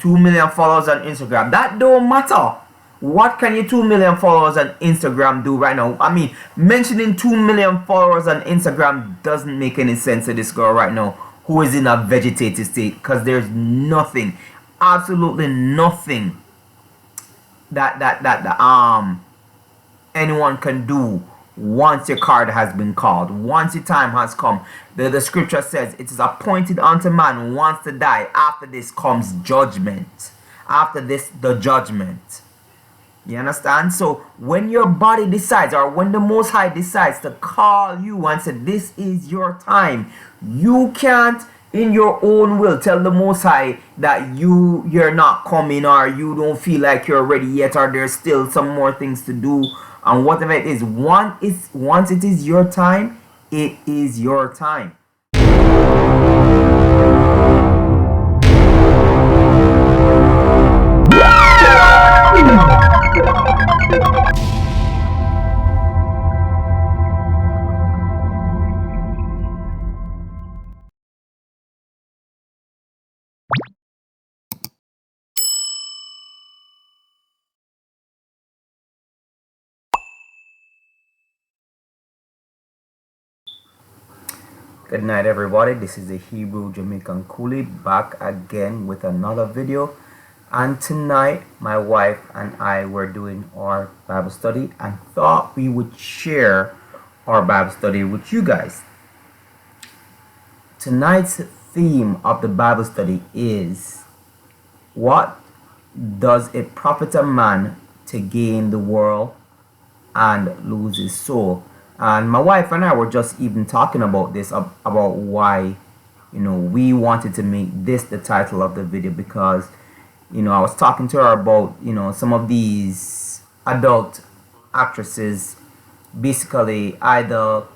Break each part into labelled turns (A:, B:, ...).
A: 2 million followers on Instagram. That don't matter. What can your 2 million followers on Instagram do right now? I mean, mentioning 2 million followers on Instagram doesn't make any sense to this girl right now who is in a vegetative state, because there's nothing, absolutely nothing that anyone can do once your card has been called, once your time has come. The scripture says it is appointed unto man once to die. After this comes judgment. After this, the judgment. You understand? So when your body decides, or when the Most High decides to call you and say this is your time, you can't in your own will tell the Most High that you're not coming, or you don't feel like you're ready yet, or there's still some more things to do, and whatever it is. Once it is your time, it is your time. Good night, everybody. This is the Hebrew Jamaican Coolie back again with another video. And tonight my wife and I were doing our Bible study and thought we would share our Bible study with you guys. Tonight's theme of the Bible study is, what does it profit a man to gain the world and lose his soul? And my wife and I were just even talking about this, about why, we wanted to make this the title of the video, because, I was talking to her about, some of these adult actresses basically either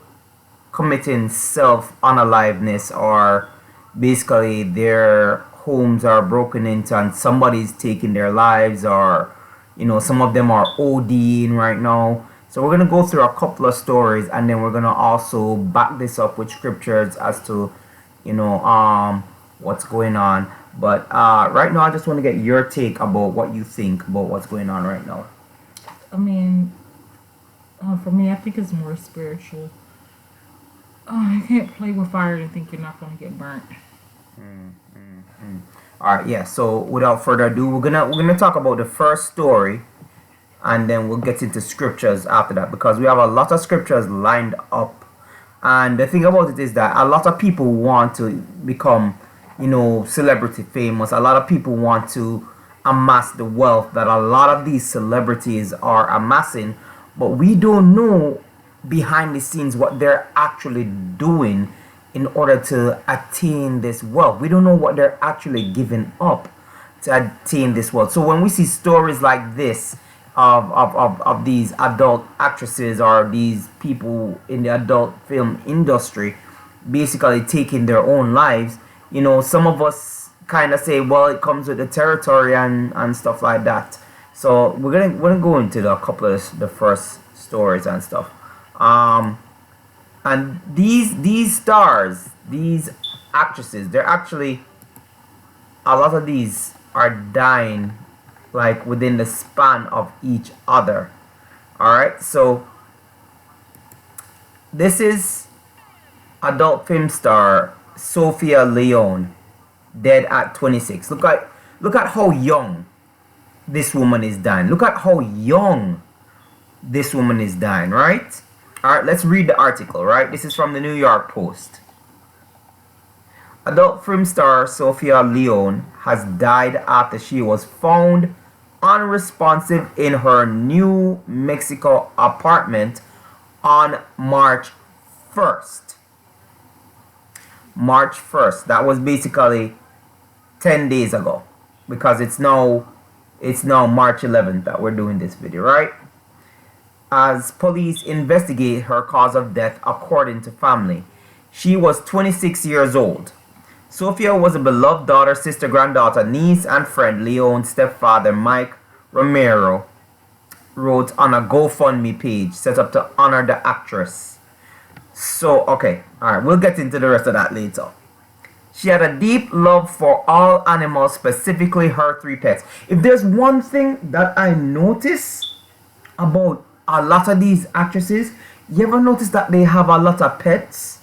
A: committing self-unaliveness, or basically their homes are broken into and somebody's taking their lives, or, some of them are ODing right now. So we're going to go through a couple of stories, and then we're going to also back this up with scriptures as to, what's going on. But right now, I just want to get your take about what you think about what's going on right now.
B: I mean, for me, I think it's more spiritual. You can't play with fire and think you're not going to get burnt.
A: All right, yeah. So without further ado, we're gonna talk about the first story, and then we'll get into scriptures after that, because we have a lot of scriptures lined up. And the thing about it is that a lot of people want to become, celebrity famous. A lot of people want to amass the wealth that a lot of these celebrities are amassing, but we don't know behind the scenes what they're actually doing in order to attain this wealth. We don't know what they're actually giving up to attain this wealth. So when we see stories like this of these adult actresses, or these people in the adult film industry basically taking their own lives, some of us kind of say, well, it comes with the territory and stuff like that. So we're gonna go into a couple of the first stories and stuff. And these stars, these actresses, they're actually, a lot of these are dying like within the span of each other. All right, so this is adult film star Sophia Leone, dead at 26. Look at how young this woman is dying. Look at how young this woman is dying, right? All right, let's read the article, right? This is from the New York Post. Adult film star Sophia Leone has died after she was found unresponsive in her New Mexico apartment on March 1st. March 1st. That was basically 10 days ago, because it's now March 11th that we're doing this video, right? As police investigate her cause of death, according to family. She was 26 years old. Sophia was a beloved daughter, sister, granddaughter, niece, and friend. Leone's stepfather, Mike Romero, wrote on a GoFundMe page set up to honor the actress. So, okay, alright, we'll get into the rest of that later. She had a deep love for all animals, specifically her three pets. If there's one thing that I notice about a lot of these actresses, you ever notice that they have a lot of pets?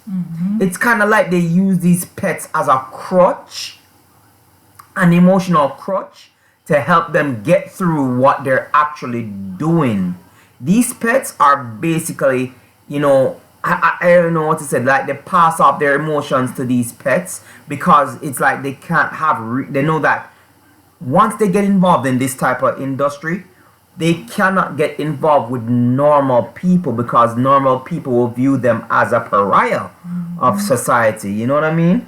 A: It's kind of like they use these pets as a crutch, an emotional crutch, to help them get through what they're actually doing. These pets are basically, I don't know what to say, like they pass off their emotions to these pets because it's like they can't have, they know that once they get involved in this type of industry, they cannot get involved with normal people because normal people will view them as a pariah of society. You know what I mean?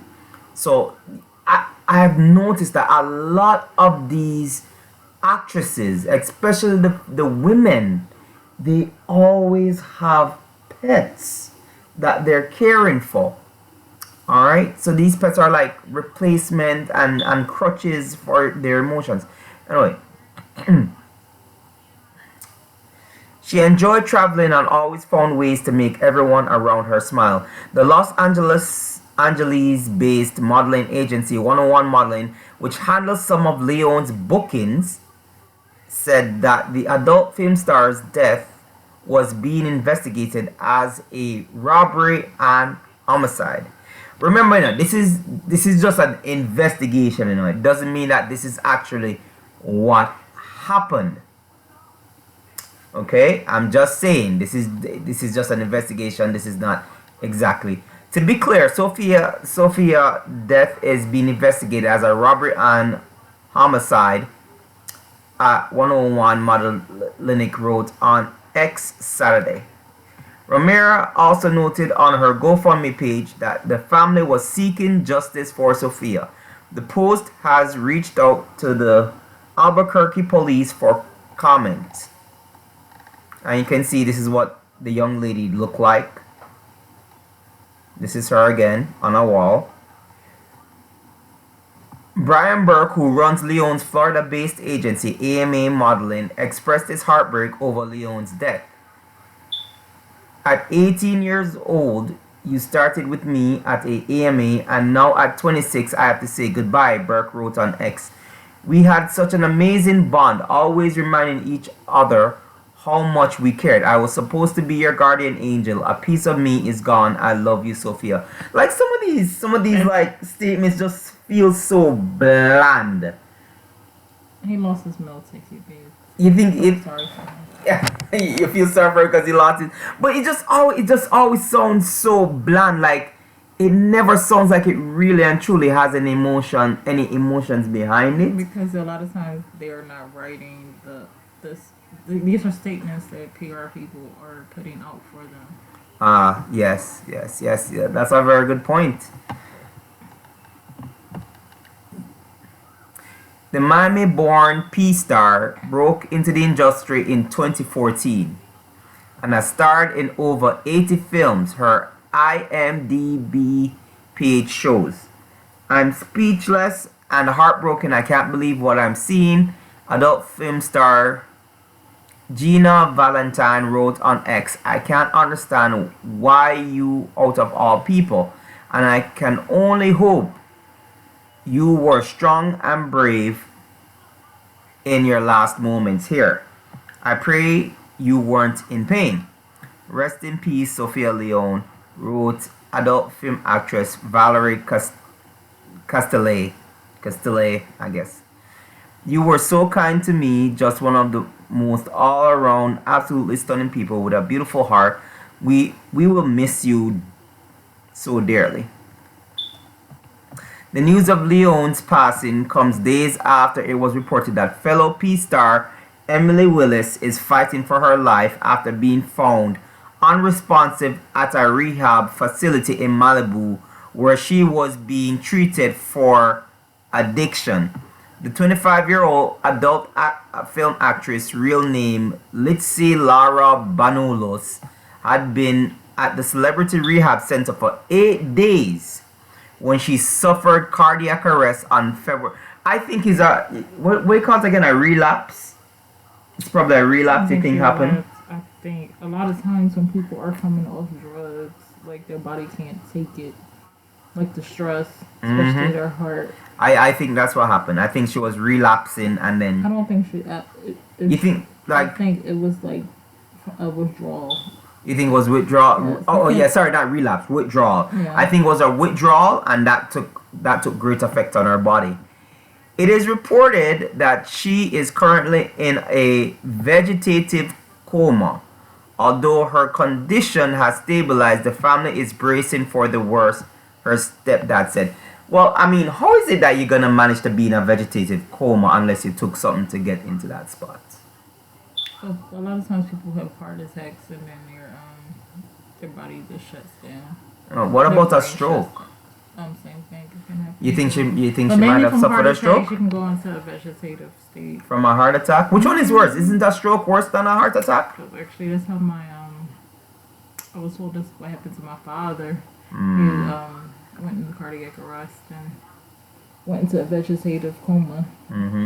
A: So I have noticed that a lot of these actresses, especially the women, they always have pets that they're caring for. All right, so these pets are like replacement and crutches for their emotions. Anyway, she enjoyed traveling and always found ways to make everyone around her smile. The Los Angeles-based modeling agency 101 Modeling, which handles some of Leon's bookings, said that the adult film star's death was being investigated as a robbery and homicide. Remember, this is just an investigation. It doesn't mean that this is actually what happened. Okay, I'm just saying this is just an investigation. This is not exactly. To be clear, Sophia death is being investigated as a robbery and homicide. 101 Modeling wrote on X Saturday. Romero also noted on her GoFundMe page that the family was seeking justice for Sophia. The post has reached out to the Albuquerque police for comment. And you can see this is what the young lady looked like. This is her again on a wall. Brian Burke, who runs Leon's Florida-based agency AMA Modeling, expressed his heartbreak over Leon's death. At 18 years old, you started with me at a AMA, and now at 26, I have to say goodbye, Burke wrote on X. We had such an amazing bond, always reminding each other how much we cared. I was supposed to be your guardian angel. A piece of me is gone. I love you, Sophia. Like some of these like statements just feel so bland.
B: He lost his male ticket, babe.
A: You think it?
B: Sorry for him.
A: Yeah, you feel sorry for her because he lost it. But it just always sounds so bland. Like it never sounds like it really and truly has any emotions behind it.
B: Because a lot of times they are not writing these are statements that PR people are putting out for them.
A: Yes. Yeah, that's a very good point. The Miami-born P-star broke into the industry in 2014 and has starred in over 80 films, her IMDb page shows. I'm speechless and heartbroken. I can't believe what I'm seeing. Adult film star Gina Valentine wrote on X, I can't understand why you out of all people, and I can only hope you were strong and brave in your last moments here. I pray you weren't in pain. Rest in peace, Sophia Leone, wrote adult film actress Valerie Castellet, I guess. You were so kind to me, just one of the most all-around, absolutely stunning people with a beautiful heart. We will miss you so dearly. The news of Leone's passing comes days after it was reported that fellow P-star Emily Willis is fighting for her life after being found unresponsive at a rehab facility in Malibu where she was being treated for addiction. The 25-year-old adult film actress, real name Litzy Lara Banolos, had been at the celebrity rehab center for 8 days when she suffered cardiac arrest on February. I think it's what do you call it again? A relapse? It's probably a relapse you think happened.
B: I think a lot of times when people are coming off drugs, like their body can't take it. like the stress, especially their heart.
A: I think that's what happened. I think she was relapsing, and
B: I
A: then
B: don't think she.
A: you think
B: I
A: like
B: think it was like a withdrawal.
A: you think it was withdrawal.
B: Yes,
A: Oh
B: I think-
A: yeah, sorry, not relapse, withdrawal.
B: Yeah.
A: I think it was a withdrawal, and that took great effect on her body. It is reported that she is currently in a vegetative coma. Although her condition has stabilized, the family is bracing for the worst, her stepdad said. Well, I mean, how is it that you're gonna manage to be in a vegetative coma unless you took something to get into that spot?
B: So a lot of times people have heart attacks and then their body just shuts down.
A: What
B: Their
A: about a
B: brain
A: stroke?
B: shuts down. Same thing. It can happen.
A: You think
B: But
A: she might
B: mainly
A: have
B: from
A: suffered
B: heart
A: a
B: attacks,
A: stroke
B: you can go into a vegetative state.
A: from a heart attack? Which one is worse? Isn't a stroke worse than a heart attack?
B: Because actually, that's how I was told that's what happened to my father.
A: Mm.
B: He went into cardiac arrest and went into a vegetative coma
A: Mm-hmm.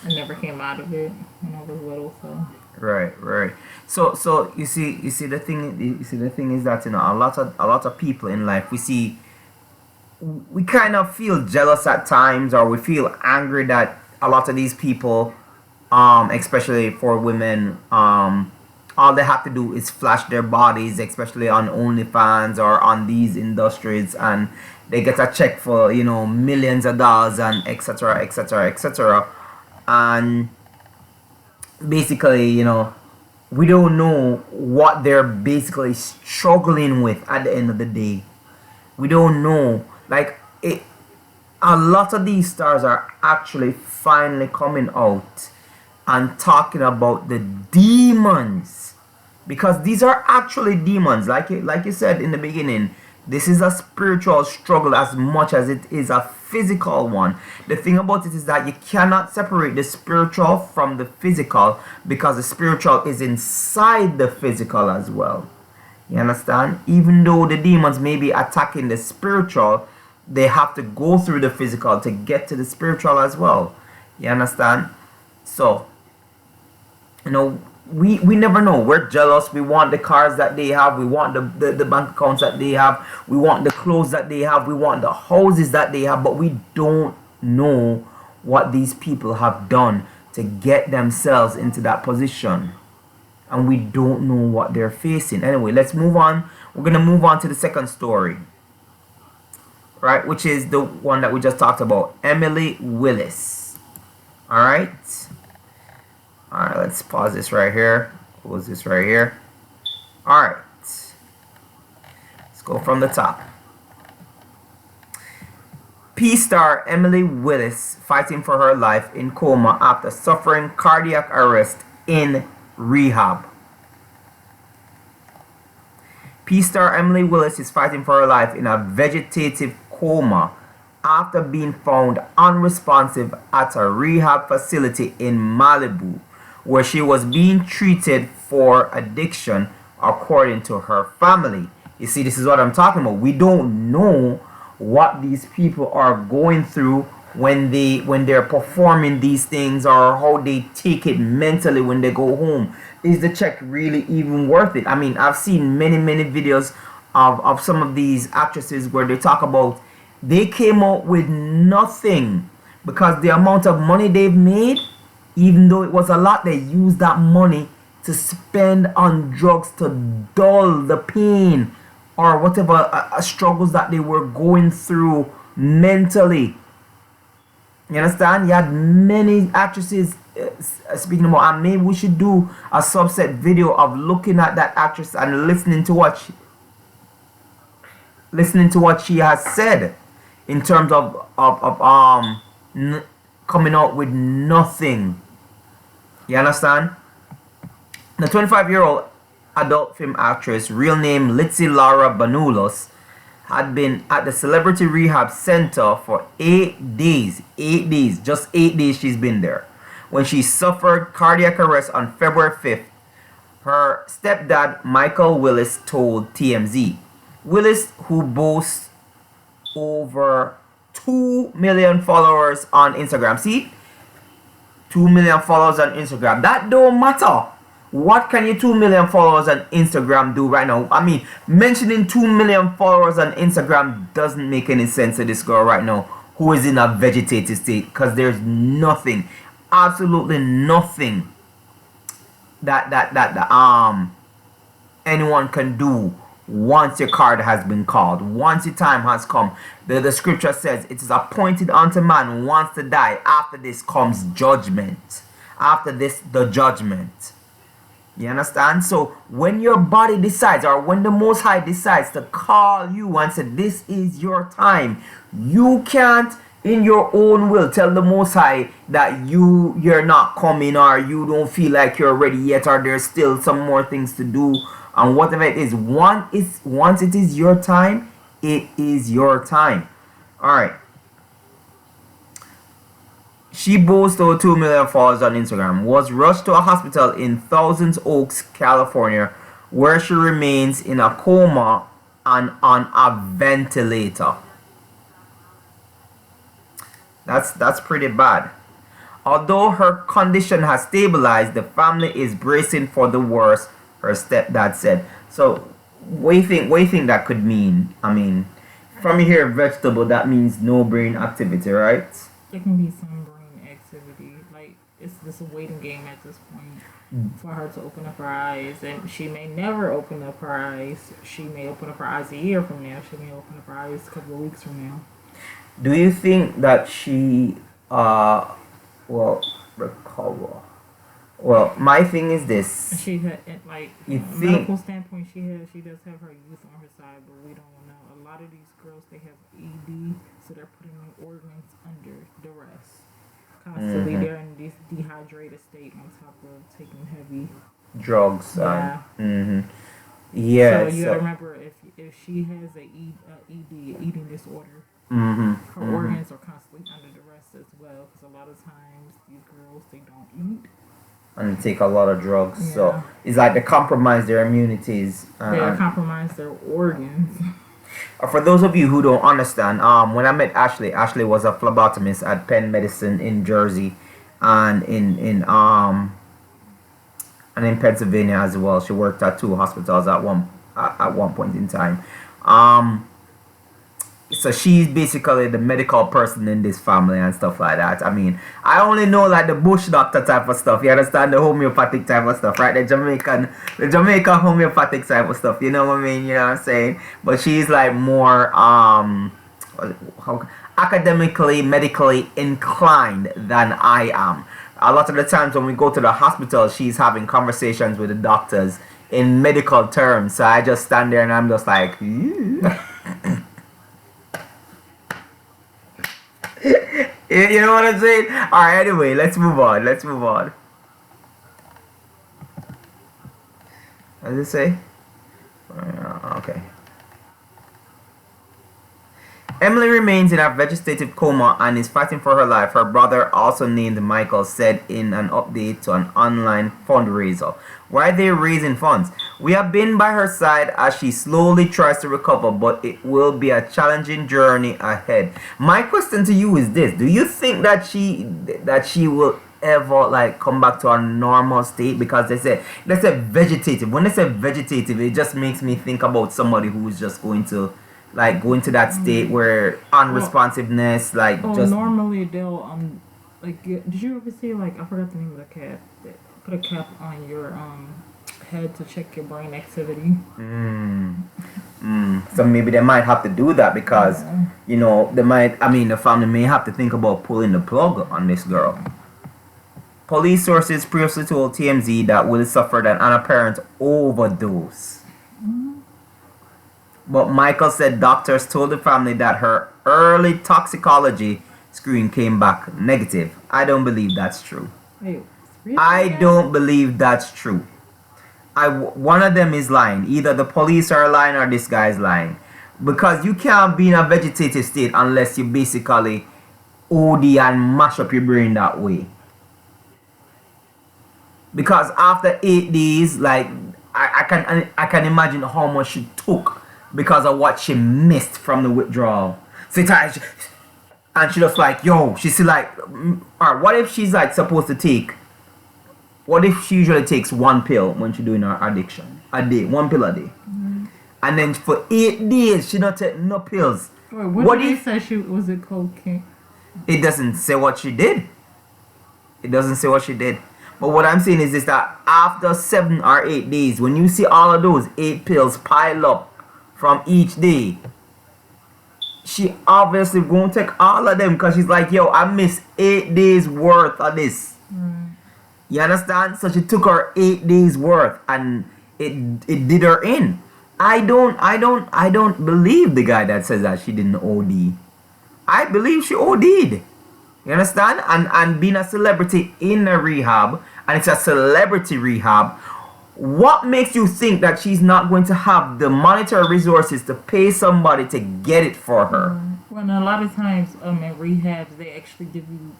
B: and never came out of it when I was little. So
A: Right. So you see the thing is that a lot of people in life we kind of feel jealous at times, or we feel angry that a lot of these people, especially for women, all they have to do is flash their bodies, especially on OnlyFans or on these industries, and they get a check for millions of dollars and etc. And basically, we don't know what they're basically struggling with at the end of the day. We don't know. Like, a lot of these stars are actually finally coming out and talking about the demons, because these are actually demons. Like you said in the beginning, this is a spiritual struggle as much as it is a physical one. The thing about it is that you cannot separate the spiritual from the physical, because the spiritual is inside the physical as well. You understand? Even though the demons may be attacking the spiritual, they have to go through the physical to get to the spiritual as well. You understand? So, we never know. We're jealous. We want the cars that they have. We want the bank accounts that they have. We want the clothes that they have. We want the houses that they have. But we don't know what these people have done to get themselves into that position. And we don't know what they're facing. Anyway, let's move on. We're going to move on to the second story, right? Which is the one that we just talked about. Emily Willis. All right. All right, let's pause this right here. Close this right here. All right. Let's go from the top. P-star Emily Willis fighting for her life in coma after suffering cardiac arrest in rehab. P-star Emily Willis is fighting for her life in a vegetative coma after being found unresponsive at a rehab facility in Malibu, where she was being treated for addiction, according to her family. You see, this is what I'm talking about. We don't know what these people are going through when they're performing these things, or how they take it mentally when they go home. Is the check really even worth it? I mean, I've seen many videos of some of these actresses where they talk about they came out with nothing, because the amount of money they've made, even though it was a lot, they used that money to spend on drugs to dull the pain or whatever struggles that they were going through mentally. You understand? You had many actresses speaking about, and maybe we should do a subset video of looking at that actress and listening to what she has said in terms of coming out with nothing. You understand? The 25-year-old adult film actress, real name Litzy Laura Banulos, had been at the Celebrity Rehab Center for 8 days. 8 days. Just 8 days she's been there. When she suffered cardiac arrest on February 5th, her stepdad, Michael Willis, told TMZ. Willis, who boasts over 2 million followers on Instagram. See? 2 million followers on Instagram. That don't matter What can your 2 million followers on Instagram do right now? I mean, mentioning 2 million followers on Instagram doesn't make any sense to this girl right now who is in a vegetative state, because there's nothing, absolutely nothing that anyone can do once your card has been called, once your time has come. The scripture says it is appointed unto man once to die. After this comes judgment. After this, the judgment. You understand? So when your body decides, or when the Most High decides to call you and say this is your time, you can't in your own will tell the Most High that you're not coming, or you don't feel like you're ready yet, or there's still some more things to do, and whatever it is. Once it is your time, it is your time. All right. She boasts over 2 million followers on Instagram, was rushed to a hospital in Thousand Oaks, California, where she remains in a coma and on a ventilator. That's pretty bad. Although her condition has stabilized, the family is bracing for the worst, her stepdad said. So, what do you think that could mean? I mean, from here, vegetable, that means no brain activity, right?
B: It can be some brain activity. Like, it's just a waiting game at this point for her to open up her eyes. And she may never open up her eyes. She may open up her eyes a year from now. She may open up her eyes a couple of weeks from now.
A: Do you think that she will recover? Well, my thing is this.
B: She had, like,
A: You
B: from a
A: think-
B: medical standpoint, she does have her youth on her side, but we don't know. A lot of these girls, they have ED, so they're putting their organs under duress. Constantly, they're in this dehydrated state on top of taking heavy.
A: Drugs.
B: Yeah.
A: Yeah.
B: So you gotta remember, if she has a ED, eating disorder,
A: Mm-hmm.
B: her organs are constantly under duress as well. Because a lot of times these girls, they don't eat.
A: And take a lot of drugs.
B: Yeah.
A: So it's like they compromise their immunities.
B: They compromise their organs.
A: For those of you who don't understand, when I met Ashley was a phlebotomist at Penn Medicine in Jersey, and in Pennsylvania as well. She worked at 2 hospitals at one point in time. So she's basically the medical person in this family and stuff like that. I mean, I only know like the bush doctor type of stuff. You understand, the homeopathic type of stuff, right? The Jamaican homeopathic type of stuff. You know what I mean? You know what I'm saying? But she's like more academically, medically inclined than I am. A lot of the times when we go to the hospital, she's having conversations with the doctors in medical terms. So I just stand there and I'm just like, you know what I'm saying? Alright, anyway, let's move on. What does it say? Okay. Emily remains in a vegetative coma and is fighting for her life. Her brother, also named Michael, said in an update to an online fundraiser. Why are they raising funds? We have been by her side as she slowly tries to recover, but it will be a challenging journey ahead. My question to you is this: do you think that she will ever like come back to a normal state? Because they say vegetative. When they say vegetative, it just makes me think about somebody who's just going to that state where unresponsiveness, just
B: normally they'll did you ever see, like, I forgot the name of the cap, that put a cap on your head to check your brain activity.
A: So maybe they might have to do that because the family may have to think about pulling the plug on this girl. Police sources previously told TMZ that Willie suffered an apparent overdose. But Michael said doctors told the family that her early toxicology screen came back negative. I don't believe that's true.
B: Wait, really?
A: I don't believe that's true. One of them is lying. Either the police are lying or this guy's lying. Because you can't be in a vegetative state unless you basically OD and mash up your brain that way. Because after 8 days, like, I can imagine how much she took because of what she missed from the withdrawal. So and she just like, yo, she's like, alright, what if she's like supposed to take What if she usually takes one pill when she's doing her addiction? A day, one pill a day. And then for 8 days, she not take no pills.
B: Wait,
A: What
B: did
A: if
B: they say she was it cocaine?
A: it doesn't say what she did? It doesn't say what she did. But what I'm saying is this, that after 7 or 8 days, when you see all of those 8 pills pile up from each day, she obviously won't take all of them because she's like, yo, I missed 8 days worth of this. You understand? So she took her 8 days worth and it did her in. I don't believe the guy that says that she didn't OD. I believe she OD'd. You understand? And being a celebrity in a rehab, and it's a celebrity rehab, what makes you think that she's not going to have the monetary resources to pay somebody to get it for her?
B: Well, a lot of times in rehabs, they actually give you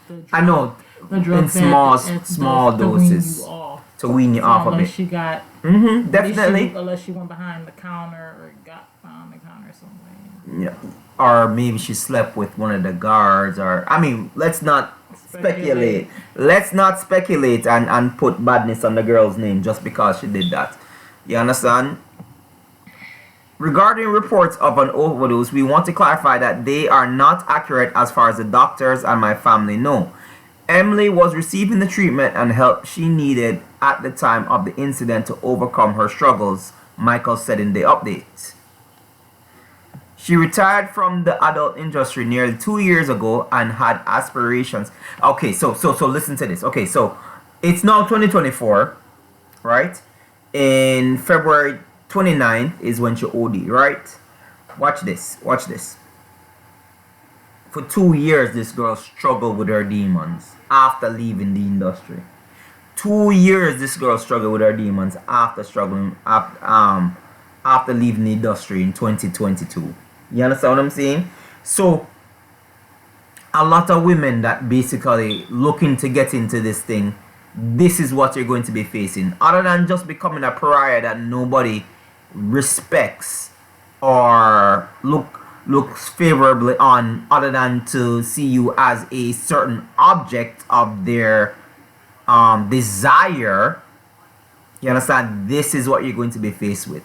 B: the drug,
A: I know,
B: the drugs
A: in small doses to wean you off of
B: unless
A: it.
B: she got
A: Definitely.
B: unless she went behind the counter or got behind the counter somewhere.
A: Yeah. Or maybe she slept with one of the guards, or I mean, let's not speculate. Let's not speculate and put badness on the girl's name just because she did that. You understand? Regarding reports of an overdose, we want to clarify that they are not accurate as far as the doctors and my family know. Emily was receiving the treatment and help she needed at the time of the incident to overcome her struggles, Michael said in the update. She retired from the adult industry nearly 2 years ago and had aspirations. Okay, so listen to this. Okay, so it's now 2024, right? In February 29th is when she OD, right? Watch this. Watch this. For 2 years, this girl struggled with her demons after leaving the industry. 2 years, this girl struggled with her demons after leaving the industry in 2022. You understand what I'm saying? So, a lot of women that basically looking to get into this thing, this is what you're going to be facing. Other than just becoming a pariah that nobody respects or looks favorably on, other than to see you as a certain object of their desire. You understand? This is what you're going to be faced with.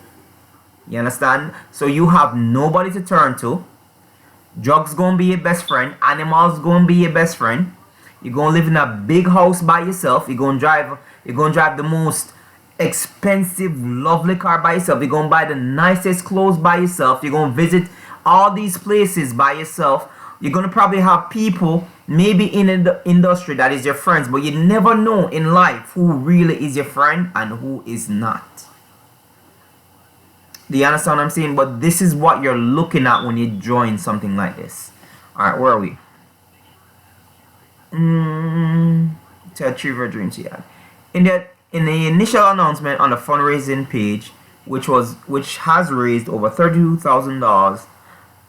A: You understand? So you have nobody to turn to. Drugs gonna be your best friend. Animals gonna be your best friend. You're gonna live in a big house by yourself. You're gonna drive the most expensive, lovely car by yourself. You're gonna buy the nicest clothes by yourself. You're gonna visit all these places by yourself. You're gonna probably have people maybe in the industry that is your friends, but you never know in life who really is your friend and who is not. Do you understand what I'm saying? But this is what you're looking at when you join something like this. Alright, where are we? To achieve your dreams, yeah. In the initial announcement on the fundraising page, which has raised over $32,000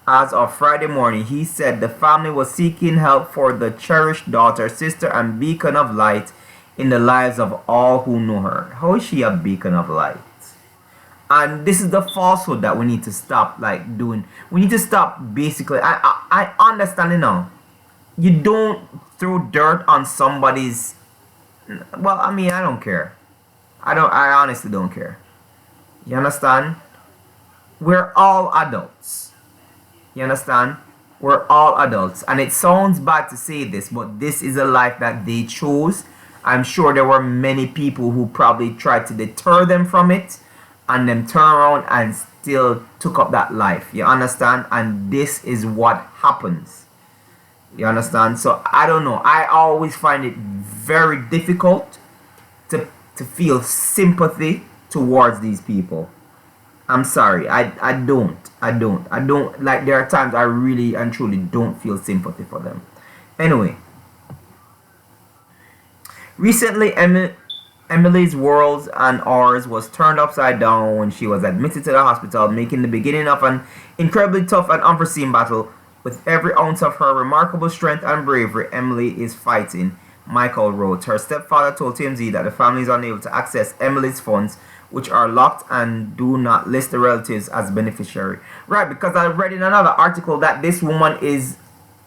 A: as of Friday morning, he said the family was seeking help for the cherished daughter, sister, and beacon of light in the lives of all who know her. How is she a beacon of light? And this is the falsehood that we need to stop doing. We need to stop basically. I understand it now. You don't throw dirt on somebody's. Well, I mean, I don't care. I honestly don't care. You understand? We're all adults. You understand? We're all adults. And it sounds bad to say this, but this is a life that they chose. I'm sure there were many people who probably tried to deter them from it, and them turn around and still took up that life. You understand? And this is what happens. You understand? So I don't know. I always find it very difficult to feel sympathy towards these people. I'm sorry. I don't. Like, there are times I really and truly don't feel sympathy for them. Anyway. Recently, Emily's world and ours was turned upside down when she was admitted to the hospital, making the beginning of an incredibly tough and unforeseen battle. With every ounce of her remarkable strength and bravery, Emily is fighting, Michael wrote. Her stepfather told TMZ that the family is unable to access Emily's funds, which are locked and do not list the relatives as beneficiary. Right, because I read in another article that this woman is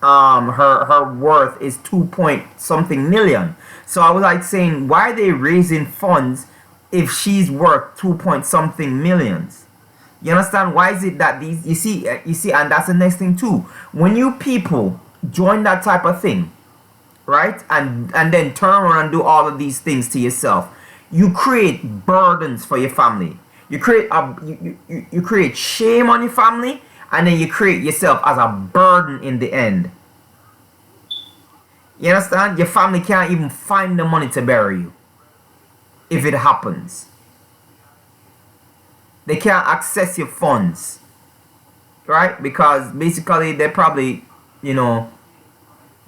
A: her worth is 2 point something million. So I was like saying, why are they raising funds if she's worth 2 point something millions? You understand? Why is it that these, you see, and that's the next thing too. When you people join that type of thing, right, and then turn around and do all of these things to yourself, you create burdens for your family. You create you create shame on your family, and then you create yourself as a burden in the end. You understand? Your family can't even find the money to bury you if it happens. They can't access your funds, right? Because basically they probably, you know,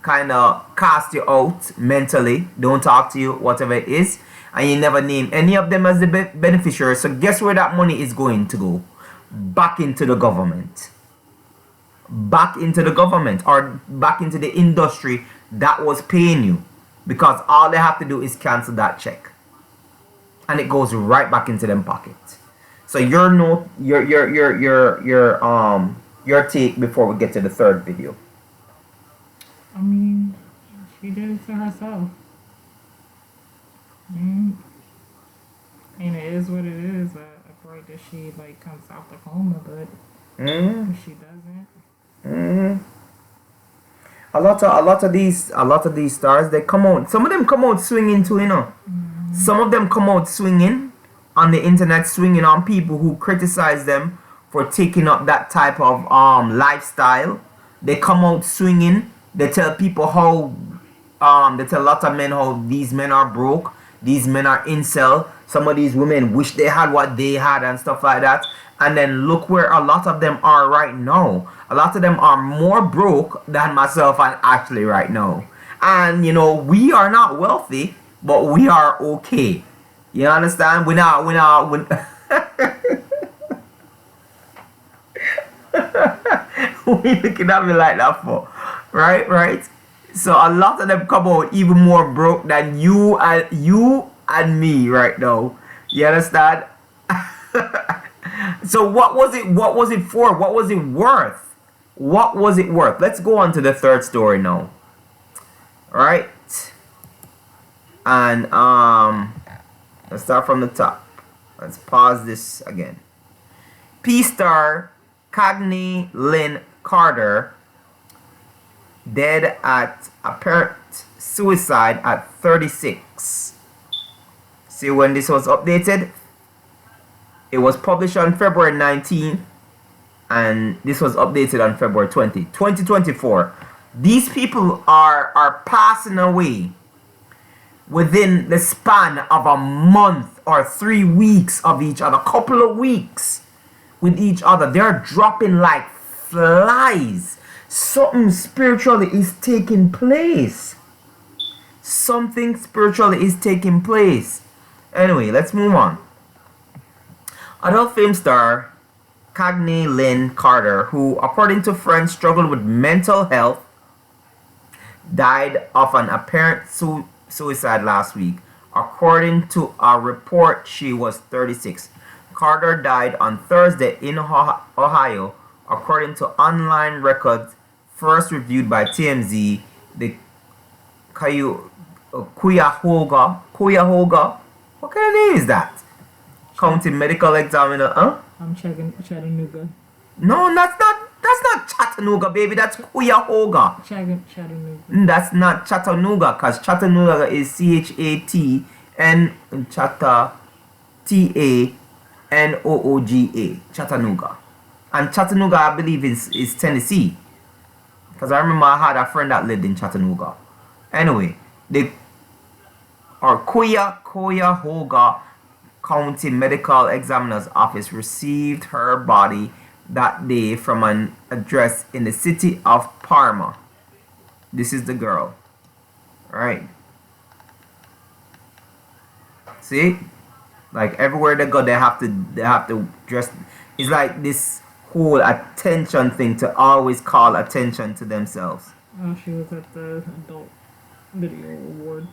A: kind of cast you out mentally, don't talk to you, whatever it is, and you never name any of them as the beneficiary. So guess where that money is going to go? Back into the government. Back into the government, or back into the industry that was paying you, because all they have to do is cancel that check and it goes right back into them pockets. So your take before we get to the third video.
B: I mean, she did it to herself. And it is what it is. I pray that she like comes out the coma, but if she doesn't.
A: A lot of these stars, they come out. Some of them come out swinging too, you know. Some of them come out swinging on the internet, swinging on people who criticize them for taking up that type of lifestyle. They come out swinging. They tell people how they tell a lot of men how these men are broke, these men are incel. Some of these women wish they had what they had and stuff like that. And then look where a lot of them are right now. A lot of them are more broke than myself and Ashley right now. And you know, we are not wealthy, but we are okay. You understand? We're not What are you looking at me like that for? Right? So a lot of them come out even more broke than you and me right now. You understand? So what was it for? What was it worth? What was it worth? Let's go on to the third story now. Right? And let's start from the top. Let's pause this again. P-star Cagney Lynn Carter dead at apparent suicide at 36. See when this was updated? It was published on February 19th, and this was updated on February 20, 2024. These people are passing away within the span of a month or 3 weeks of each other, a couple of weeks with each other. They're dropping like flies. Something spiritually is taking place. Something spiritually is taking place. Anyway, let's move on. Adult film star Cagney Lynn Carter, who according to friends struggled with mental health, died of an apparent suicide last week. According to a report, she was 36. Carter died on Thursday in Ohio. According to online records first reviewed by TMZ, the Cuyahoga, what kind of name is that? County medical examiner, huh?
B: I'm checking Chattanooga.
A: No, that's not Chattanooga, baby. That's Cuyahoga.
B: Chattanooga.
A: That's not Chattanooga, because Chattanooga is CHATN TANOOGA. Chattanooga. And Chattanooga, I believe, is Tennessee. Because I remember I had a friend that lived in Chattanooga. Anyway, Cuyahoga County Medical Examiner's Office received her body that day from an address in the city of Parma. This is the girl. Right? See? Like everywhere they go, they have to dress. It's like this whole attention thing, to always call attention to themselves.
B: Oh, she was at the Adult Video Awards.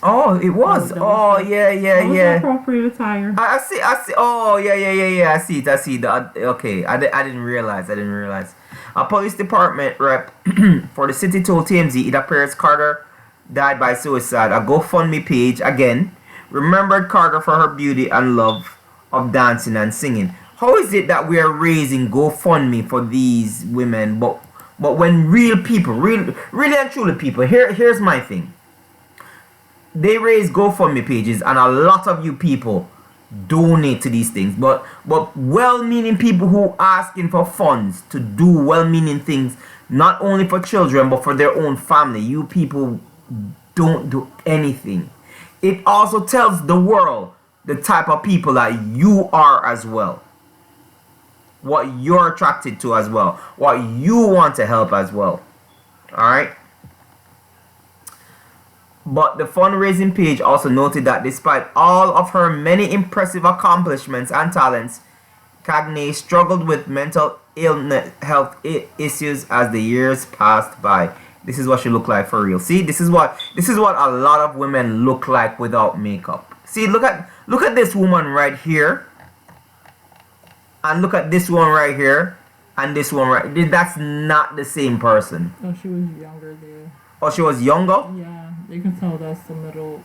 A: Oh, it was.
B: That
A: Oh,
B: was
A: yeah, yeah,
B: that was the
A: yeah.
B: appropriate attire.
A: I see. Oh, yeah, yeah, yeah, yeah. I see it. I see that. Okay, I didn't realize. I didn't realize. A police department rep for the city told TMZ it appears Carter died by suicide. A GoFundMe page again remembered Carter for her beauty and love of dancing and singing. How is it that we are raising GoFundMe for these women, but when real people, really and truly people, here's my thing. They raise GoFundMe pages, and a lot of you people donate to these things. But well-meaning people who asking for funds to do well-meaning things, not only for children but for their own family, you people don't do anything. It also tells the world the type of people that you are as well, what you're attracted to as well, what you want to help as well. All right. But the fundraising page also noted that despite all of her many impressive accomplishments and talents, Cagney struggled with mental illness, health issues as the years passed by. This is what she looked like for real. See, this is what a lot of women look like without makeup. See, look at this woman right here, and look at this one right here, and this one right. That's not the same person.
B: Oh, she was younger there.
A: Oh, she was younger.
B: Yeah, you can tell that's the middle.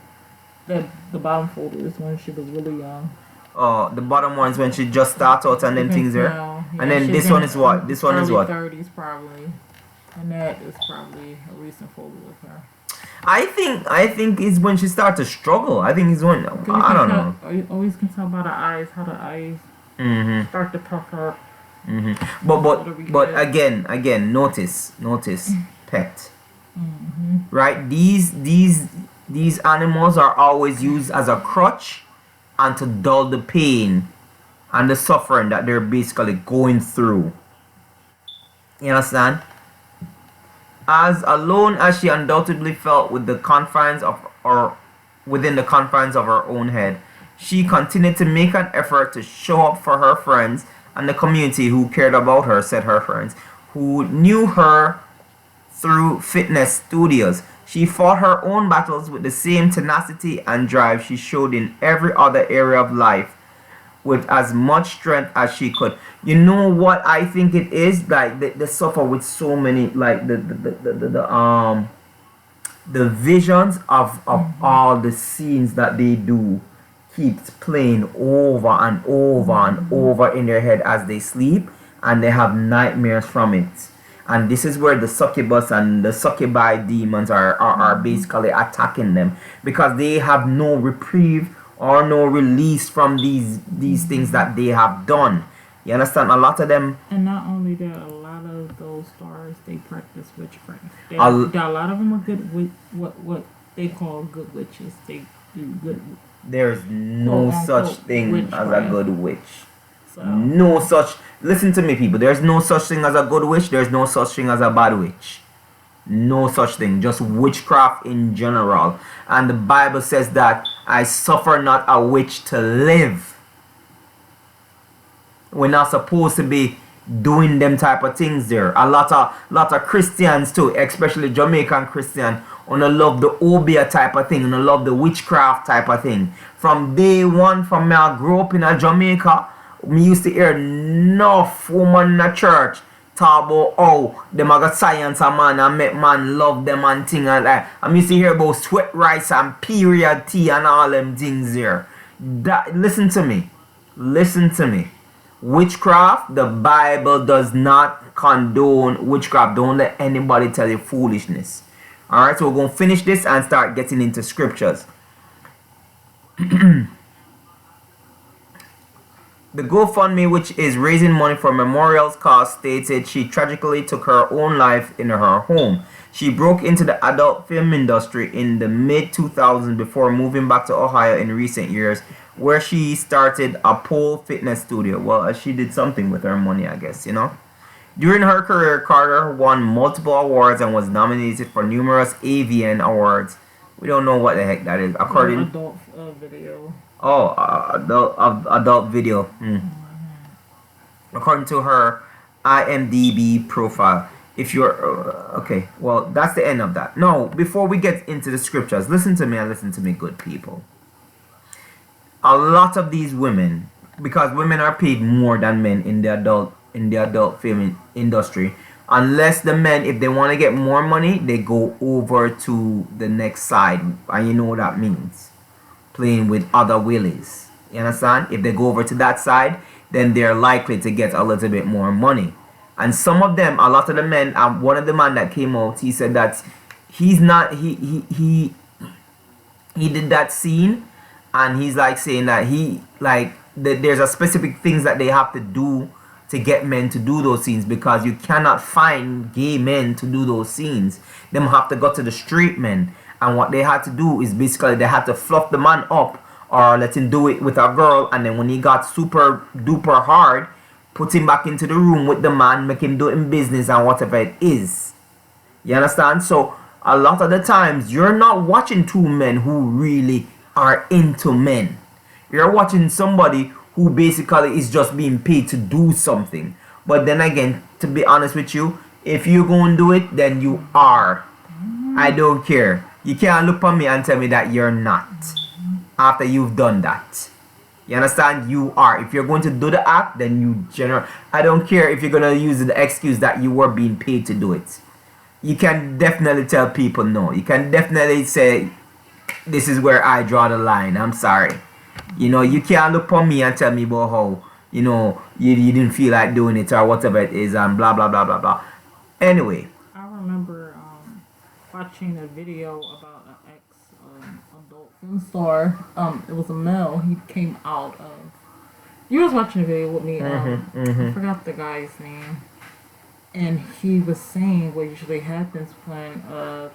B: The bottom photo is when she was really young.
A: Oh, the bottom one's when she just started out and them things there.
B: Yeah,
A: And then this one is what? This one is what?
B: 30s probably. And that is probably a recent photo of her.
A: I think it's when she started to struggle. I think it's when I don't know.
B: You always can tell by the eyes how the eyes start to puff up.
A: But again, notice, pet. Right? These animals are always used as a crutch and to dull the pain and the suffering that they're basically going through. You understand? As alone as she undoubtedly felt within the confines of her own head, she continued to make an effort to show up for her friends and the community who cared about her, said her friends, who knew her through fitness studios. She fought her own battles with the same tenacity and drive she showed in every other area of life with as much strength as she could. You know what I think it is? Like they suffer with so many, like the visions of all the scenes that they do keeps playing over and over and over in their head as they sleep, and they have nightmares from it. And this is where the succubus and the succubi demons are basically attacking them, because they have no reprieve or no release from these things that they have done. You understand? A lot of them.
B: And not only that, a lot of those stars, they practice witchcraft. A lot of them are good with what they call good witches. They do good.
A: There's no such thing
B: witchcraft.
A: as a good witch.
B: So.
A: No such. Listen to me, people. There's no such thing as a good witch. There's no such thing as a bad witch. No such thing. Just witchcraft in general. And the Bible says that I suffer not a witch to live. We're not supposed to be doing them type of things there. A lot of Christians too, especially Jamaican Christian, wanna love the obia type of thing, wanna love the witchcraft type of thing. From day one, from me I grew up in a Jamaica, me used to hear enough woman in the church talk about how them a got science a man and make man love them and thing and that. I used to hear about sweat rice and period tea and all them things there. Listen to me. Witchcraft, the Bible does not condone witchcraft. Don't let anybody tell you foolishness. Alright, so we're going to finish this and start getting into scriptures. The GoFundMe, which is raising money for memorials cause, stated she tragically took her own life in her home. She broke into the adult film industry in the mid-2000s before moving back to Ohio in recent years, where she started a pole fitness studio. Well, she did something with her money, I guess, you know. During her career, Carter won multiple awards and was nominated for numerous AVN awards. We don't know what the heck that is. According
B: adult video.
A: Oh, adult video. According to her IMDb profile, If you're okay, well, that's the end of that. No, before we get into the scriptures, listen to me and listen to me, good people. A lot of these women, because women are paid more than men in the adult film industry, unless the men, if they want to get more money, they go over to the next side, and you know what that means, playing with other willies. You understand? If they go over to that side, then they're likely to get a little bit more money. And some of them, a lot of the men, one of the man that came out, he said that he's not, he did that scene, and he's like saying that he, like, there's a specific things that they have to do to get men to do those scenes, because you cannot find gay men to do those scenes. Them have to go to the straight men, and what they had to do is basically they had to fluff the man up or let him do it with a girl, and then when he got super duper hard, put him back into the room with the man, make him do in business and whatever it is. You understand? So a lot of the times you're not watching two men who really are into men. You're watching somebody who basically is just being paid to do something. But then again, to be honest with you, if you're going to do it, then you are. I don't care. You can't look at me and tell me that you're not after you've done that. You understand? You are. If you're going to do the act, then you I don't care if you're going to use the excuse that you were being paid to do it. You can definitely tell people no. You can definitely say, this is where I draw the line. I'm sorry. You know, you can't look on me and tell me about how, you know, you didn't feel like doing it or whatever it is and blah, blah, blah, blah, blah. Anyway.
B: I remember watching a video about an ex-adult film star. It was a male. He came out of... You was watching a video with me. I forgot the guy's name. And he was saying what usually happens when a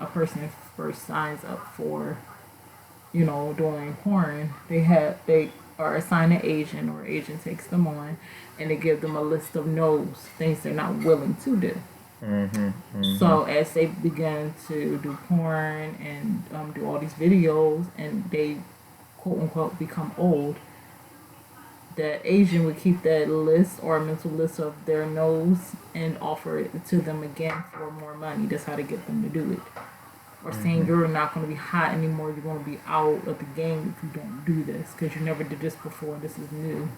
B: person first signs up for, you know, doing porn. They are assigned an agent, or agent takes them on, and they give them a list of no's, things they're not willing to do. So as they begin to do porn and do all these videos, and they quote unquote become old, that agent would keep that list or a mental list of their no's and offer it to them again for more money. That's how to get them to do it. Or saying you're not going to be hot anymore, you're going to be out of the game if you don't do this, because you never did this before, this is new.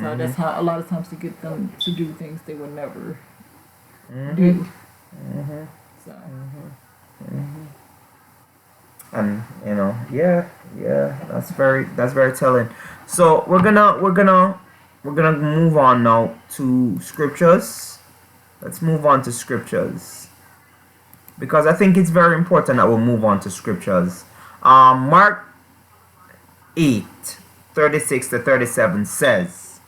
B: So that's how a lot of times to get them to do things they would never do. So.
A: And you know, yeah, that's very telling. So we're gonna move on now to scriptures. Let's move on to scriptures, because I think it's very important that we'll move on to scriptures. Mark 8:36 to 37 says,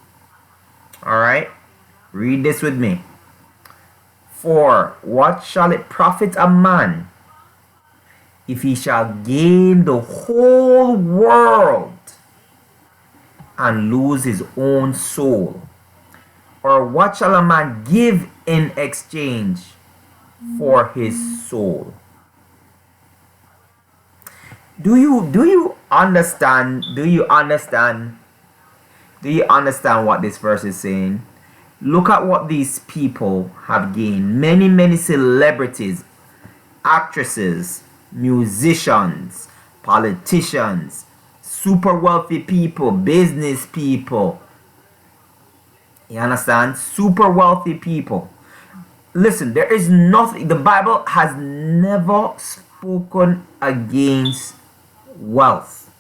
A: all right, read this with me. For what shall it profit a man if he shall gain the whole world and lose his own soul? Or what shall a man give in exchange for his soul? Do you understand what this verse is saying? Look at what these people have gained. Many celebrities, actresses, musicians, politicians, super wealthy people, business people. You understand? Super wealthy people. Listen, there is nothing, the Bible has never spoken against wealth.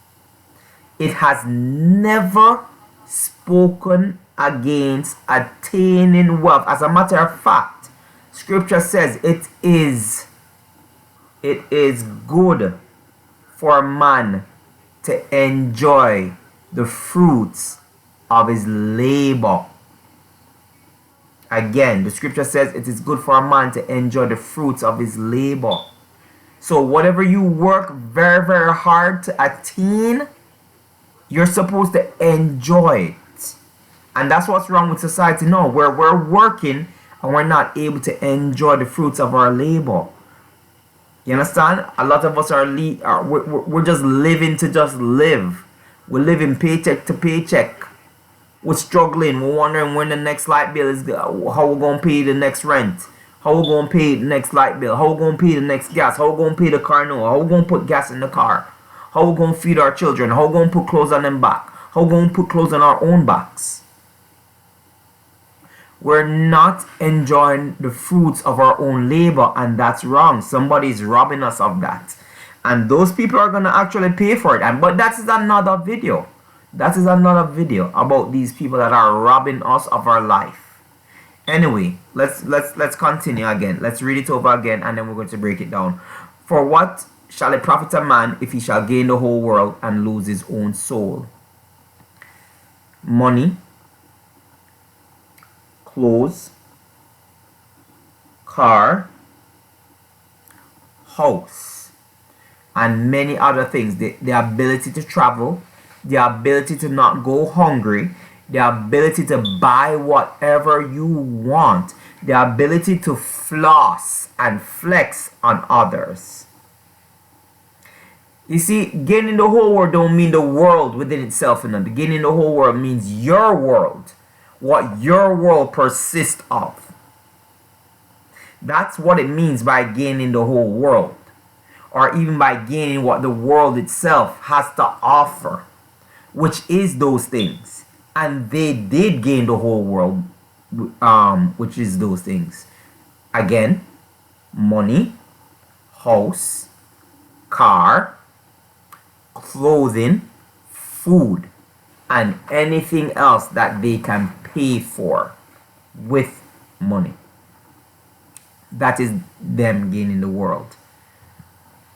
A: It has never spoken against attaining wealth. As a matter of fact, scripture says it is good for a man to enjoy the fruits of his labor. Again, the scripture says it is good for a man to enjoy the fruits of his labor. So whatever you work very hard to attain, you're supposed to enjoy it. And that's what's wrong with society now, where we're working and we're not able to enjoy the fruits of our labor. You understand? A lot of us we're just living to just live. We're living paycheck to paycheck. We're struggling. We're wondering when the next light bill is, how we're going to pay the next rent. How we're going to pay the next light bill. How we're going to pay the next gas. How we're going to pay the car note. How we're going to put gas in the car. How we're going to feed our children. How we're going to put clothes on them back. How we're going to put clothes on our own backs. We're not enjoying the fruits of our own labor, and that's wrong. Somebody's robbing us of that. And those people are going to actually pay for it. But that is another video. That is another video about these people that are robbing us of our life. Anyway, let's continue again. Let's read it over again, and then we're going to break it down. For what shall it profit a man if he shall gain the whole world and lose his own soul? Money, clothes, car, house, and many other things. The ability to travel, the ability to not go hungry, the ability to buy whatever you want, the ability to floss and flex on others. You see, gaining the whole world don't mean the world within itself. Gaining the whole world means your world, what your world persists of. That's what it means by gaining the whole world, or even by gaining what the world itself has to offer, which is those things. And they did gain the whole world, which is those things. Again, money, house, car, clothing, food, and anything else that they can pay for with money. That is them gaining the world.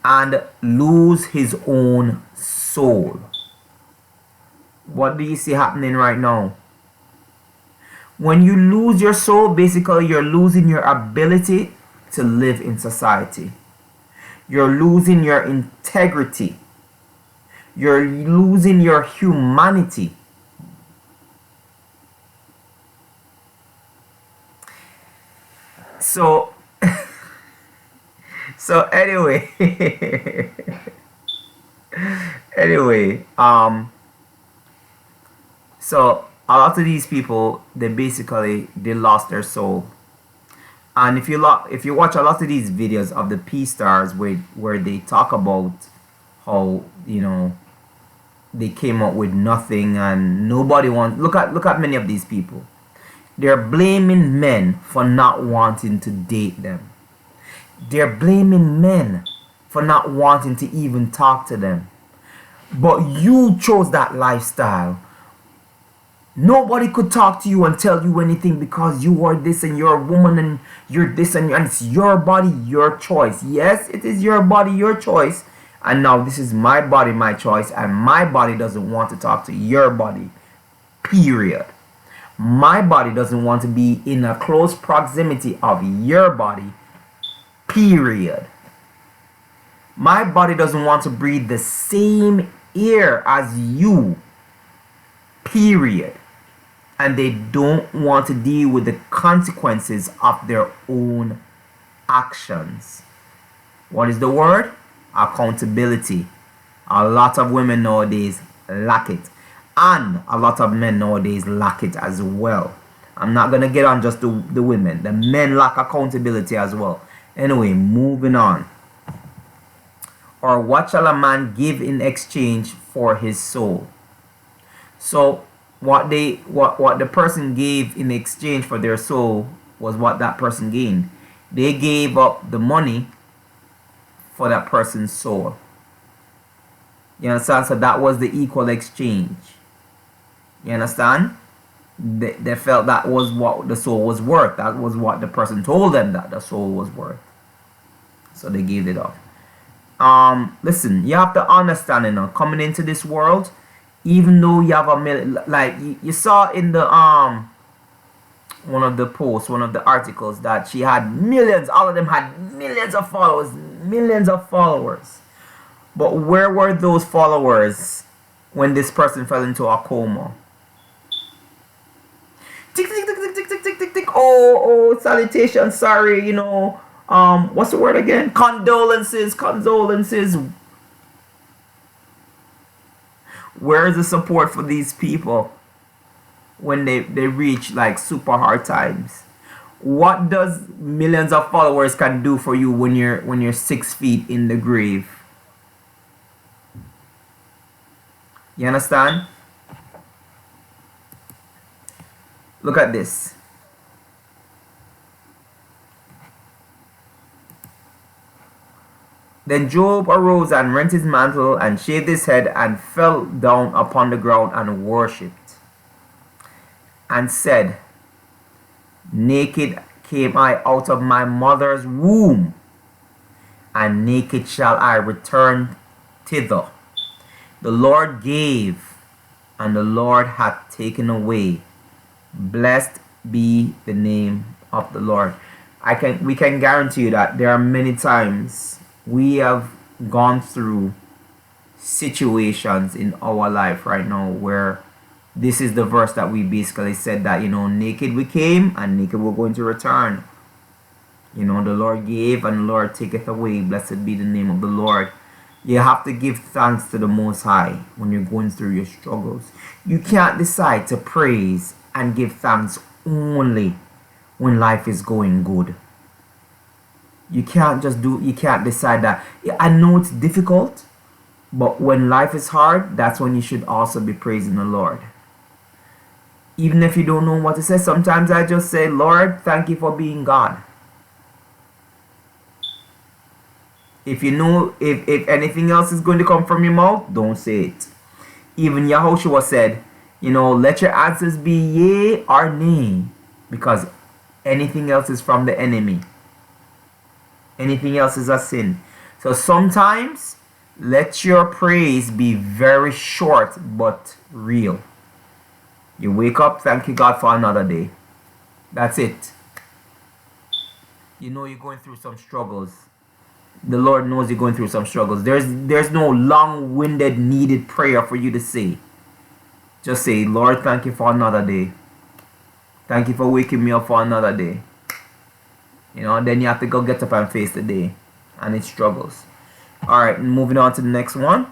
A: And lose his own soul. What do you see happening right now? When you lose your soul, basically you're losing your ability to live in society. You're losing your integrity. You're losing your humanity. So anyway, so a lot of these people, they lost their soul. And if you watch a lot of these videos of the P stars where they talk about how, you know, they came up with nothing and nobody wants, look at many of these people. They're blaming men for not wanting to date them. They're blaming men for not wanting to even talk to them. But you chose that lifestyle. Nobody could talk to you and tell you anything because you are this and you're a woman and you're this and it's your body, your choice. Yes, it is your body, your choice. And now this is my body, my choice, and my body doesn't want to talk to your body. Period. My body doesn't want to be in a close proximity of your body. Period. My body doesn't want to breathe the same air as you. Period. And they don't want to deal with the consequences of their own actions. What is the word? Accountability. A lot of women nowadays lack it. And a lot of men nowadays lack it as well. I'm not going to get on just the women. The men lack accountability as well. Anyway, moving on. Or what shall a man give in exchange for his soul? So what the person gave in exchange for their soul was what that person gained. They gave up the money for that person's soul. You understand? So that was the equal exchange. You understand? They felt that was what the soul was worth. That was what the person told them that the soul was worth. So they gave it up. Listen, you have to understand, you know, coming into this world, even though you have a million, like you saw in the one of the posts, one of the articles, that she had millions, all of them had millions of followers. But where were those followers when this person fell into a coma? Tick, tick, tick, tick, tick, tick, tick, tick, tick. Oh, salutations, sorry, you know, what's the word again? Condolences. Where is the support for these people? when they reach like super hard times. What does millions of followers can do for you when you're 6 feet in the grave? You understand? Look at this. Then Job arose and rent his mantle and shaved his head and fell down upon the ground and worshipped and said, naked came I out of my mother's womb, and naked shall I return thither. The Lord gave, and the Lord hath taken away. Blessed be the name of the Lord. We can guarantee you that there are many times we have gone through situations in our life right now where this is the verse that we basically said that, naked we came and naked we're going to return. The Lord gave and the Lord taketh away. Blessed be the name of the Lord. You have to give thanks to the Most High when you're going through your struggles. You can't decide to praise and give thanks only when life is going good. You can't decide that. I know it's difficult, but when life is hard, that's when you should also be praising the Lord. Even if you don't know what to say, sometimes I just say, Lord, thank you for being God. If you know, if anything else is going to come from your mouth, don't say it. Even Yahushua said, let your answers be yea or nay, because anything else is from the enemy. Anything else is a sin. So sometimes let your praise be very short but real. You wake up, thank you God for another day. That's it. You're going through some struggles. The Lord knows you're going through some struggles. There's no long-winded needed prayer for you to say. Just say, Lord, thank you for another day. Thank you for waking me up for another day. Then you have to go get up and face the day. And it struggles. Alright, moving on to the next one.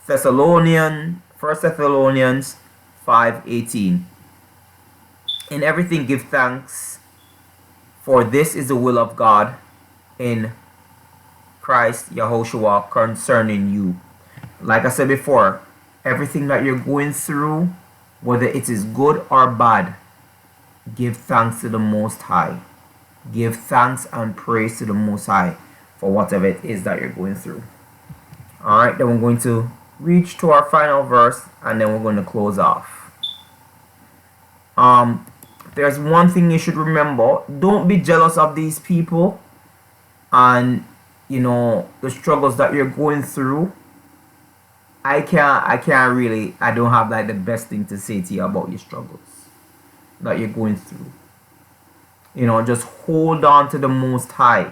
A: 1 Thessalonians 5:18. In everything give thanks, for this is the will of God in Christ Yahushua concerning you. Like I said before, everything that you're going through, whether it is good or bad, give thanks to the Most High. Give thanks and praise to the Most High for whatever it is that you're going through. Alright, then we're going to reach to our final verse and then we're going to close off. There's one thing you should remember. Don't be jealous of these people and the struggles that you're going through. I don't have like the best thing to say to you about your struggles that you're going through. Just hold on to the Most High.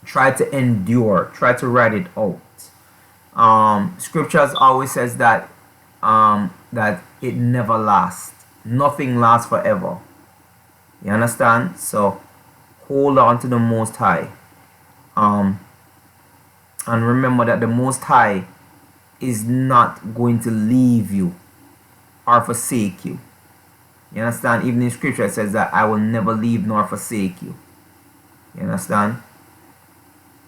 A: Try to endure. Try to ride it out. Scriptures always says that that it never lasts. Nothing lasts forever. You understand? So hold on to the Most High. And remember that the Most High is not going to leave you or forsake you. You understand? Even in scripture it says that I will never leave nor forsake you. You understand?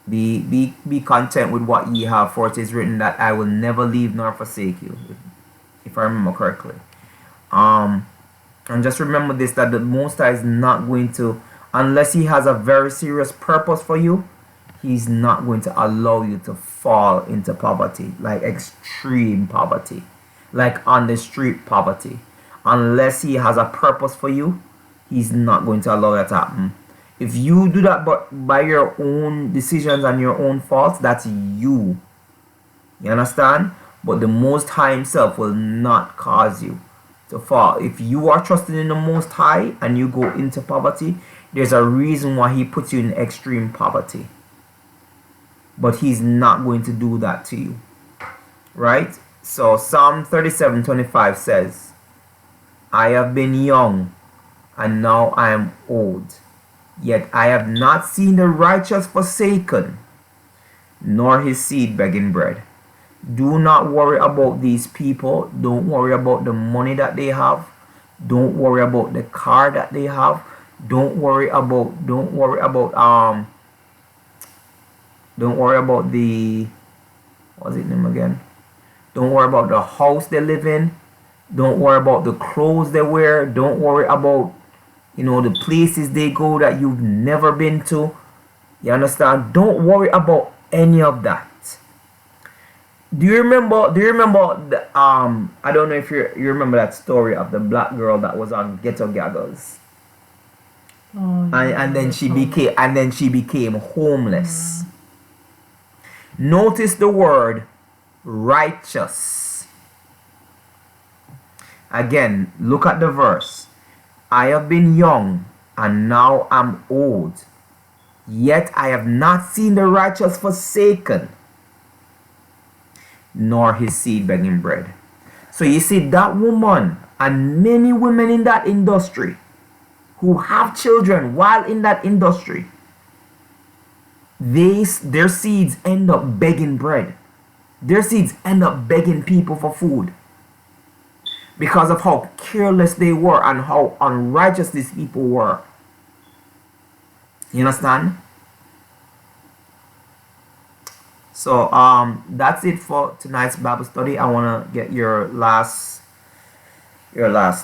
A: Be content with what ye have, for it is written that I will never leave nor forsake you, if I remember correctly. And just remember this, that the Most High is not going to, unless he has a very serious purpose for you, he's not going to allow you to fall into poverty, like extreme poverty, like on the street poverty. Unless he has a purpose for you, he's not going to allow that to happen. If you do that but by your own decisions and your own faults, that's you. You understand? But the Most High himself will not cause you to fall. If you are trusting in the Most High and you go into poverty, there's a reason why he puts you in extreme poverty. But he's not going to do that to you. Right? So Psalm 37:25 says, I have been young, and now I am old, yet I have not seen the righteous forsaken, nor his seed begging bread. Do not worry about these people. Don't worry about the money that they have. Don't worry about the car that they have. Don't worry about the, what's his name again? Don't worry about the house they live in. Don't worry about the clothes they wear. Don't worry about, the places they go that you've never been to. You understand? Don't worry about any of that. Do you remember the I don't know if you remember that story of the black girl that was on Ghetto Gaggles.
B: Oh,
A: And
B: yeah,
A: and then
B: that's
A: she
B: homeless.
A: became homeless. Notice the word righteous. Again, look at the verse. I have been young and now am old, yet I have not seen the righteous forsaken, nor his seed begging bread. So you see that woman and many women in that industry who have children while in that industry, their seeds end up begging bread. Their seeds end up begging people for food because of how careless they were and how unrighteous these people were. You understand? So that's it for tonight's Bible study. I want to get your last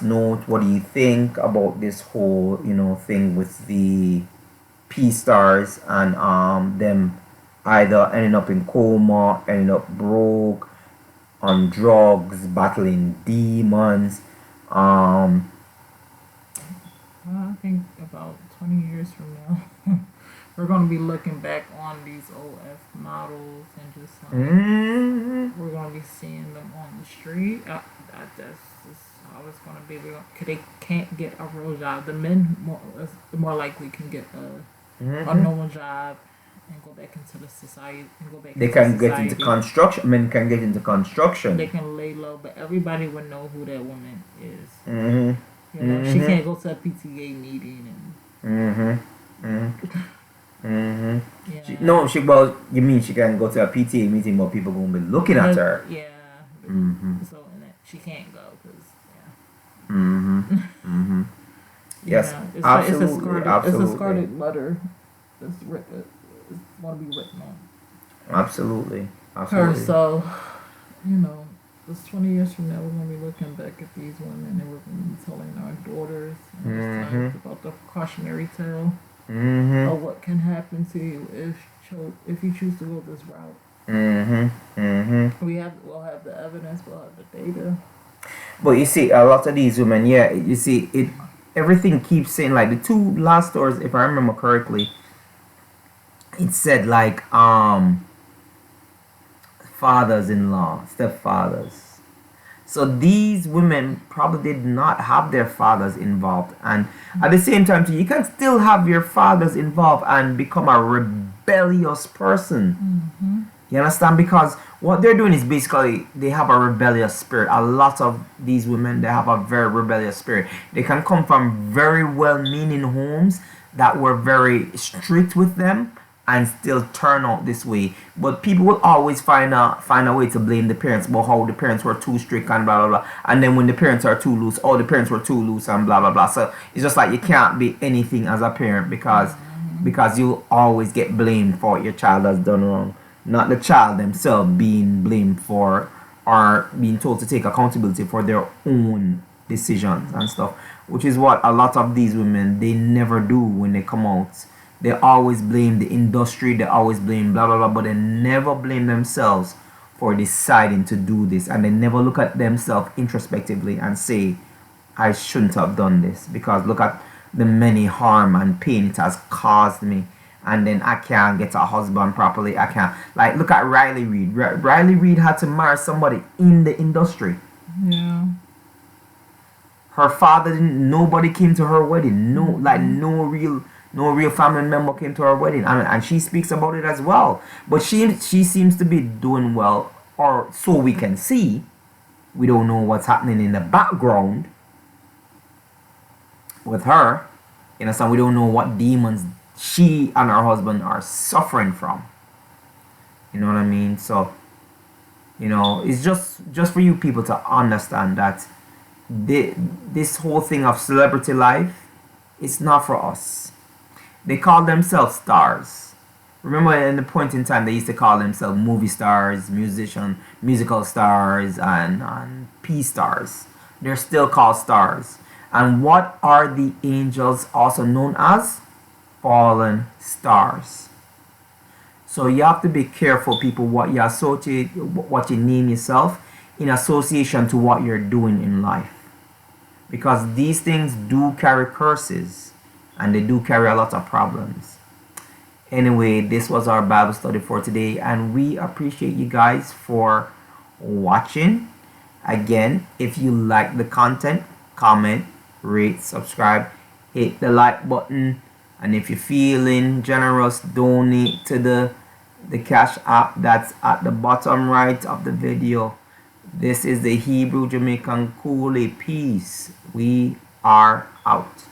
A: note. What do you think about this whole thing with the P stars and them either ending up in coma, ending up broke, on drugs, battling demons.
B: Well, I think about 20 years from now, we're going to be looking back on these OF models and just we're going to be seeing them on the street. That's just how it's going to be. They can't get a real job. The men more likely can get a normal job and go back into the society and go back
A: They
B: into
A: can get
B: society.
A: into construction. Men can get into construction.
B: They can lay low, but everybody would know who that woman is.
A: Mm-hmm.
B: She can't go to a PTA meeting and
A: Well, you mean she can go to a PTA meeting, but people gonna be looking at her.
B: Yeah.
A: Mm-hmm.
B: So and that she can't go because
A: Mm-hmm. Mm-hmm. Yes,
B: it's
A: absolutely,
B: it's
A: absolutely,
B: a scarlet letter that's written. It's going to be written on
A: absolutely,
B: her.
A: absolutely.
B: So this 20 years from now, we're going to be looking back at these women and we're going to be telling our daughters about the cautionary tale
A: Mm-hmm.
B: of what can happen to you if you choose to go this route.
A: Mm-hmm. Mm-hmm.
B: We'll have the evidence, we'll have the data.
A: But you see, a lot of these women, yeah, you see, everything keeps saying, like, the two last stories, if I remember correctly, it said, like, fathers-in-law, stepfathers. So these women probably did not have their fathers involved. And at the same time, too, you can still have your fathers involved and become a rebellious person. You understand? Because what they're doing is basically they have a rebellious spirit. A lot of these women, they have a very rebellious spirit. They can come from very well-meaning homes that were very strict with them and still turn out this way. But people will always find a way to blame the parents about how the parents were too strict and blah blah blah. And then when the parents are too loose, the parents were too loose and blah blah blah. So it's just like you can't be anything as a parent because you always get blamed for what your child has done wrong. Not the child themselves being blamed for or being told to take accountability for their own decisions and stuff, which is what a lot of these women, they never do when they come out. They always blame the industry, they always blame blah blah blah, but they never blame themselves for deciding to do this, and they never look at themselves introspectively and say, I shouldn't have done this because look at the many harm and pain it has caused me, and then I can't get a husband properly. I can't, like, look at Riley Reid. Riley Reid had to marry somebody in the industry.
B: Yeah.
A: Her father didn't, nobody came to her wedding. No real family member came to her wedding, and she speaks about it as well. But she seems to be doing well, or so we can see. We don't know what's happening in the background with her. You understand? We don't know what demons she and her husband are suffering from. You know what I mean? So You know, it's just for you people to understand that this whole thing of celebrity life, it's not for us. They call themselves stars. Remember, in the point in time, they used to call themselves movie stars, musical stars, and P stars. They're still called stars. And what are the angels also known as? Fallen stars. So you have to be careful, people, what you associate, what you name yourself in association to what you're doing in life. Because these things do carry curses and they do carry a lot of problems. Anyway, this was our Bible study for today, and we appreciate you guys for watching. Again, if you like the content, comment, rate, subscribe, hit the like button, and if you're feeling generous, donate to the Cash App that's at the bottom right of the video. This is the Hebrew Jamaican Kool-Aid. Peace. We are out.